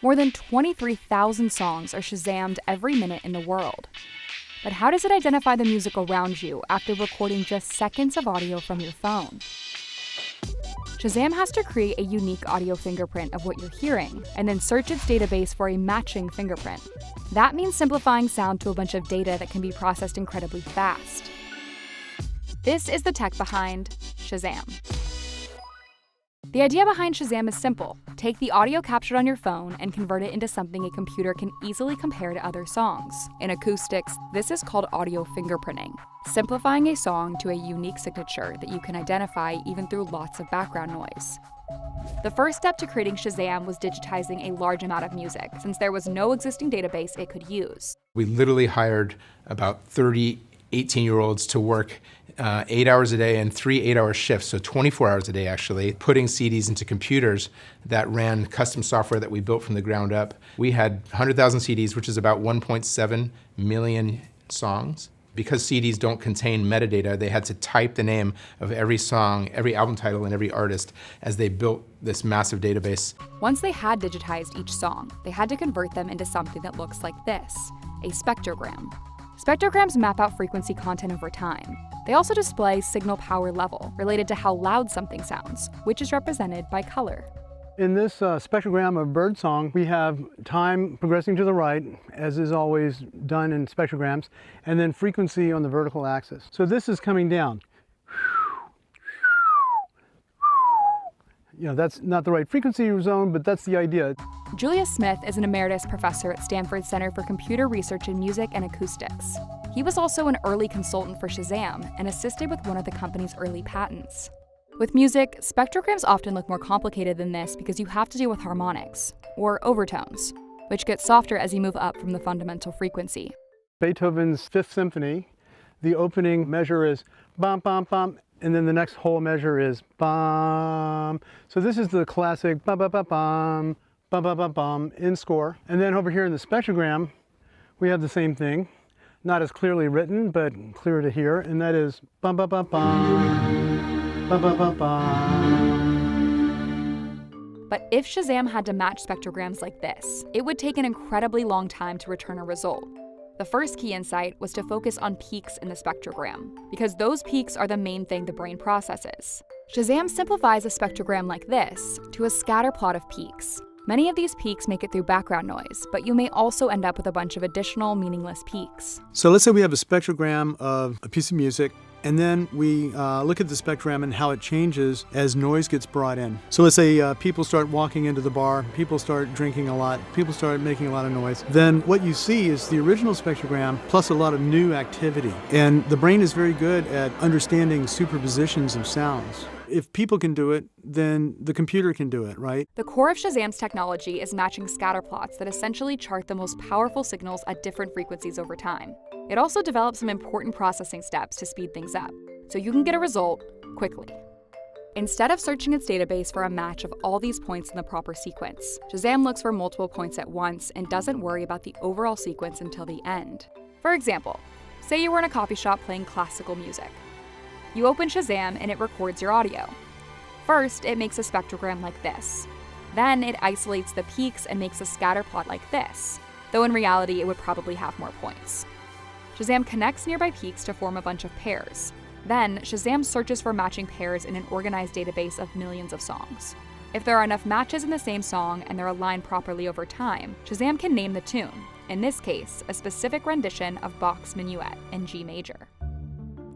More than 23,000 songs are Shazammed every minute in the world. But how does it identify the music around you after recording just seconds of audio from your phone? Shazam has to create a unique audio fingerprint of what you're hearing, and then search its database for a matching fingerprint. That means simplifying sound to a bunch of data that can be processed incredibly fast. This is the tech behind Shazam. The idea behind Shazam is simple. Take the audio captured on your phone and convert it into something a computer can easily compare to other songs. In acoustics, this is called audio fingerprinting, simplifying a song to a unique signature that you can identify even through lots of background noise. The first step to creating Shazam was digitizing a large amount of music, since there was no existing database it could use. We literally hired about 30 18-year-olds to work 8 hours a day and 3 8-hour shifts, so 24 hours a day actually, putting CDs into computers that ran custom software that we built from the ground up. We had 100,000 CDs, which is about 1.7 million songs. Because CDs don't contain metadata, they had to type the name of every song, every album title, and every artist as they built this massive database. Once they had digitized each song, they had to convert them into something that looks like this, a spectrogram. Spectrograms map out frequency content over time. They also display signal power level, related to how loud something sounds, which is represented by color. In this spectrogram of birdsong, we have time progressing to the right, as is always done in spectrograms, and then frequency on the vertical axis. So this is coming down. You know, that's not the right frequency zone, but that's the idea. Julius Smith is an emeritus professor at Stanford's Center for Computer Research in Music and Acoustics. He was also an early consultant for Shazam and assisted with one of the company's early patents. With music, spectrograms often look more complicated than this because you have to deal with harmonics, or overtones, which get softer as you move up from the fundamental frequency. Beethoven's Fifth Symphony, the opening measure is bum, bum, bum, and then the next whole measure is bum. So this is the classic bum, bum, bum, bum, bum, bum, bum, bum in score. And then over here in the spectrogram, we have the same thing, not as clearly written, but clear to hear, and that is bum, bum, bum, bum, bum, bum, bum, bum. But if Shazam had to match spectrograms like this, it would take an incredibly long time to return a result. The first key insight was to focus on peaks in the spectrogram, because those peaks are the main thing the brain processes. Shazam simplifies a spectrogram like this to a scatter plot of peaks. Many of these peaks make it through background noise, but you may also end up with a bunch of additional meaningless peaks. So let's say we have a spectrogram of a piece of music, and then we look at the spectrum and how it changes as noise gets brought in. So let's say people start walking into the bar, people start drinking a lot, people start making a lot of noise. Then what you see is the original spectrogram plus a lot of new activity. And the brain is very good at understanding superpositions of sounds. If people can do it, then the computer can do it, right? The core of Shazam's technology is matching scatter plots that essentially chart the most powerful signals at different frequencies over time. It also develops some important processing steps to speed things up, so you can get a result quickly. Instead of searching its database for a match of all these points in the proper sequence, Shazam looks for multiple points at once and doesn't worry about the overall sequence until the end. For example, say you were in a coffee shop playing classical music. You open Shazam and it records your audio. First, it makes a spectrogram like this. Then it isolates the peaks and makes a scatter plot like this, though in reality it would probably have more points. Shazam connects nearby peaks to form a bunch of pairs. Then, Shazam searches for matching pairs in an organized database of millions of songs. If there are enough matches in the same song and they're aligned properly over time, Shazam can name the tune, in this case, a specific rendition of Bach's Minuet in G major.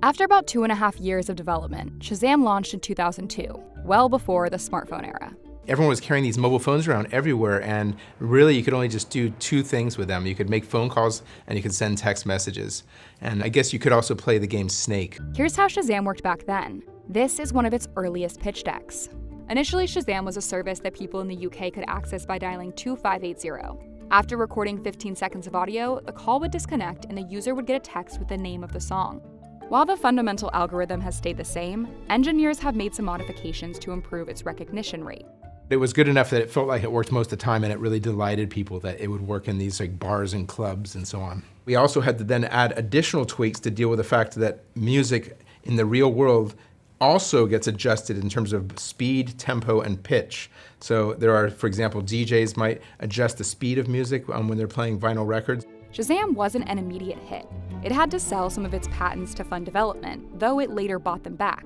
After about 2.5 years of development, Shazam launched in 2002, well before the smartphone era. Everyone was carrying these mobile phones around everywhere, and really you could only just do two things with them. You could make phone calls and you could send text messages. And I guess you could also play the game Snake. Here's how Shazam worked back then. This is one of its earliest pitch decks. Initially, Shazam was a service that people in the UK could access by dialing 2580. After recording 15 seconds of audio, the call would disconnect and the user would get a text with the name of the song. While the fundamental algorithm has stayed the same, engineers have made some modifications to improve its recognition rate. It was good enough that it felt like it worked most of the time, and it really delighted people that it would work in these like bars and clubs and so on. We also had to then add additional tweaks to deal with the fact that music in the real world also gets adjusted in terms of speed, tempo, and pitch. So there are, for example, DJs might adjust the speed of music when they're playing vinyl records. Shazam wasn't an immediate hit. It had to sell some of its patents to fund development, though it later bought them back.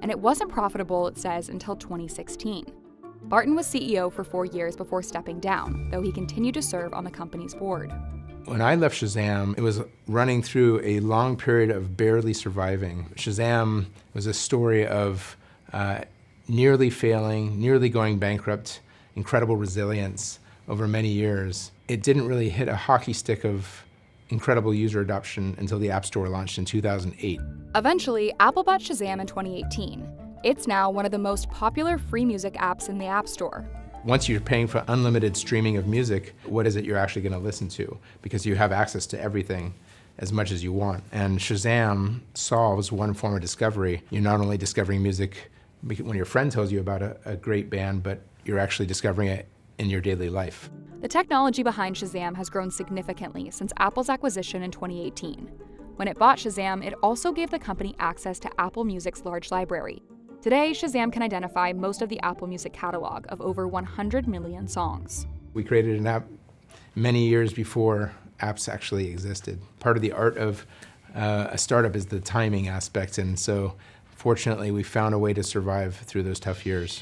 And it wasn't profitable, it says, until 2016. Barton was CEO for 4 years before stepping down, though he continued to serve on the company's board. When I left Shazam, it was running through a long period of barely surviving. Shazam was a story of nearly failing, nearly going bankrupt, incredible resilience over many years. It didn't really hit a hockey stick of incredible user adoption until the App Store launched in 2008. Eventually, Apple bought Shazam in 2018. It's now one of the most popular free music apps in the App Store. Once you're paying for unlimited streaming of music, what is it you're actually going to listen to? Because you have access to everything as much as you want. And Shazam solves one form of discovery. You're not only discovering music when your friend tells you about a great band, but you're actually discovering it in your daily life. The technology behind Shazam has grown significantly since Apple's acquisition in 2018. When it bought Shazam, it also gave the company access to Apple Music's large library. Today, Shazam can identify most of the Apple Music catalog of over 100 million songs. We created an app many years before apps actually existed. Part of the art of a startup is the timing aspect, and so fortunately we found a way to survive through those tough years.